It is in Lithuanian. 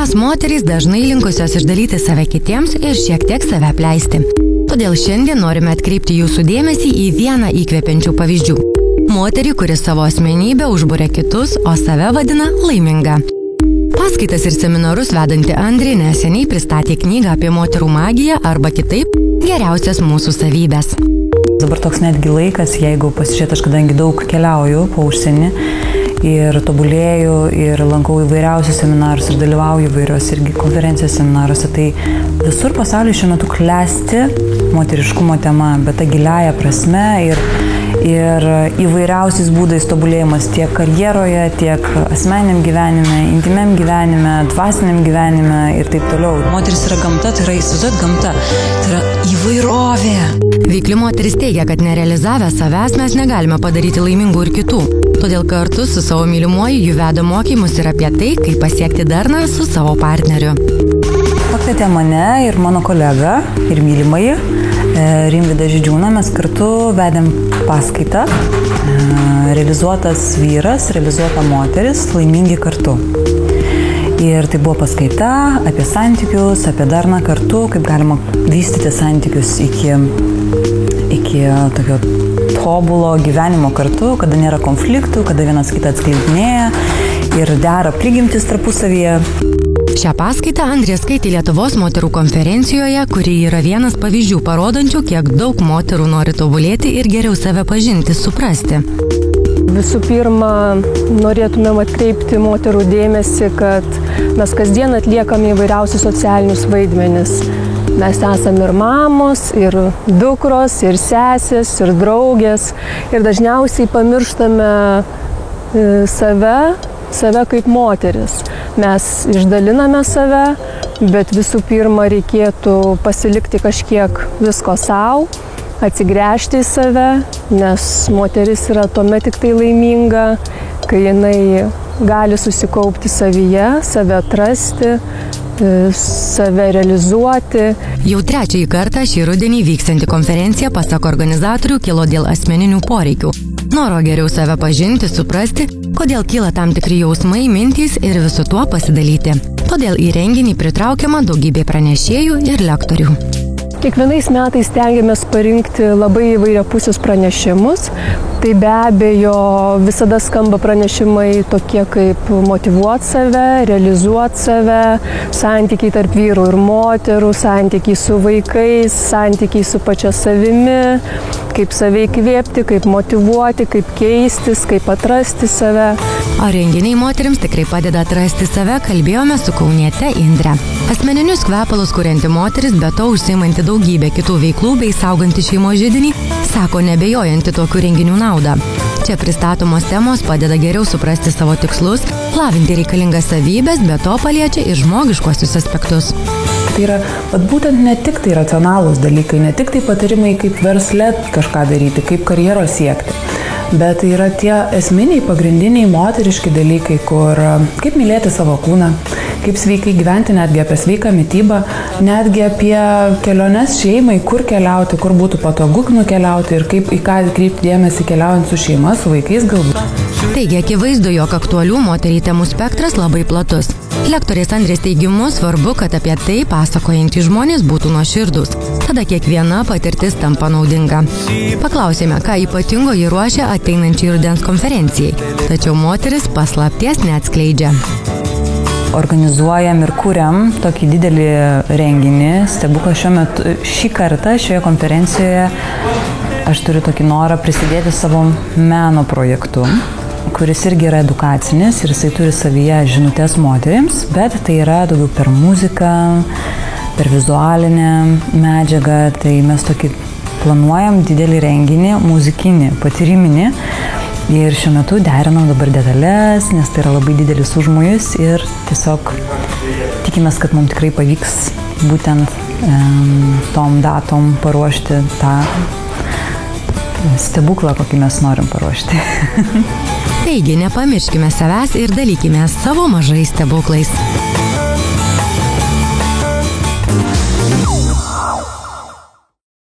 Mes moterys dažnai linkusios išdalyti save kitiems ir šiek tiek save apleisti. Todėl šiandien norime atkreipti jūsų dėmesį į vieną įkvepiančių pavyzdžių. Moterį, kuri savo asmenybę užburia kitus, o save vadina laiminga. Paskaitas ir seminarus vedanti Andrė neseniai pristatė knygą apie moterų magiją arba kitaip geriausias mūsų savybės. Dabar toks netgi laikas, jeigu pasižiūrėt, aš kadangi daug keliauju po užsienį ir tobulėju ir lankau įvairiausius seminarus ir dalyvauju įvairios irgi konferencijos seminaruose, tai visur pasaulyje šiuo metu klesti moteriškumo tema, bet ta giliaja prasme ir įvairiausiais būdais tobulėjimas tiek karjeroje, tiek asmeniniam gyvenime, intimiam gyvenime, dvasiniam gyvenime ir taip toliau. Moteris yra gamta, tai yra įsivaizduot gamta, tai yra įvairovė. Veikli moteris teigia, kad nerealizavę savęs mes negalime padaryti laimingų ir kitų. Todėl kartu su savo mylimuoju jų veda mokymus ir apie tai, kaip pasiekti darną su savo partneriu. Pakvietė mane ir mano kolegą ir mylimąjį Rimvydą Žydžiūną, mes kartu vedėm paskaitą Realizuotas vyras, realizuota moteris, laimingi kartu. Ir tai buvo paskaita apie santykius, apie darną kartu, kaip galima vystyti santykius iki tokio tobulo gyvenimo kartu, kada nėra konfliktų, kada vienas kitą atskleidinėja ir dera prigimtis tarpusavyje. Šią paskaitą Andrė skaitė Lietuvos moterų konferencijoje, kuri yra vienas pavyzdžių parodančių, kiek daug moterų nori tobulėti ir geriau save pažinti, suprasti. Visų pirma, norėtumėm atkreipti moterų dėmesį, kad mes kasdien atliekame įvairiausius socialinius vaidmenis. Mes esame ir mamos, ir dukros, ir sesės, ir draugės. Ir dažniausiai pamirštame save kaip moteris. Mes išdaliname save, bet visų pirma reikėtų pasilikti kažkiek visko savo, atsigręžti į save, nes moteris yra tuomet tik tai laiminga, kai jinai gali susikaupti savyje, save atrasti, save realizuoti. Jau trečiąjį kartą šį rudenį vyksianti konferencija, pasak organizatorių, kilo dėl asmeninių poreikių. Noro geriau save pažinti, suprasti, kodėl kyla tam tikri jausmai, mintys ir visu tuo pasidalyti. Todėl į renginį pritraukiama daugybė pranešėjų ir lektorių. Kiekvienais metais stengiamės parinkti labai įvairiapusius pranešimus. Tai be abejo visada skamba pranešimai tokie kaip motyvuot save, realizuot save, santykiai tarp vyrų ir moterų, santykiai su vaikais, santykiai su pačia savimi, kaip save įkvėpti, kaip motyvuoti, kaip keistis, kaip atrasti save. O renginiai moterims tikrai padeda atrasti save, kalbėjome su kauniete Indre. Asmeninius kvepalus kurianti moteris, be to užsiimanti daugybę kitų veiklų bei sauganti šeimos židinį, sako nebejojanti tokių renginių naudą. Čia pristatomos temos padeda geriau suprasti savo tikslus, lavinti reikalingas savybės, be to paliečia ir žmogiškuosius aspektus. Tai yra būtent ne tik tai racionalūs dalykai, ne tik tai patarimai, kaip versle kažką daryti, kaip karjeros siekti, bet tai yra tie esminiai, pagrindiniai moteriški dalykai, kur kaip mylėti savo kūną, kaip sveikai gyventi, netgi apie sveiką mitybą, netgi apie keliones šeimai, kur keliauti, kur būtų patogu nukeliauti ir kaip į ką kreipti dėmesį keliaujant su šeima, su vaikais galbūt. Taigi akivaizdu, jog aktualių moteriai temų spektras labai platus. Lektorės Andrės teigimu svarbu, kad apie tai pasakojantys žmonės būtų nuoširdūs. Tada kiekviena patirtis tampa naudinga. Paklausėme, ką ypatingo ji ruošia ateinančiai rudens konferencijai. Tačiau moteris paslapties neatskleidžia. Organizuojam ir kuriam tokį didelį renginį, stebuklą šį kartą šioje konferencijoje. Aš turiu tokį norą prisidėti savo meno projektu, kuris irgi yra edukacinis ir jisai turi savyje žinutės moterims, bet tai yra daugiau per muziką, per vizualinę medžiagą. Tai mes tokį planuojam didelį renginį, muzikinį, patyriminį. Ir šiuo metu derinam dabar detalės, nes tai yra labai didelis užmojus ir tiesiog tikimės, kad mums tikrai pavyks būtent tom datom paruošti tą stebuklą, kokį mes norim paruošti. Taigi, nepamirškime savęs ir dalykime savo mažais stebuklais.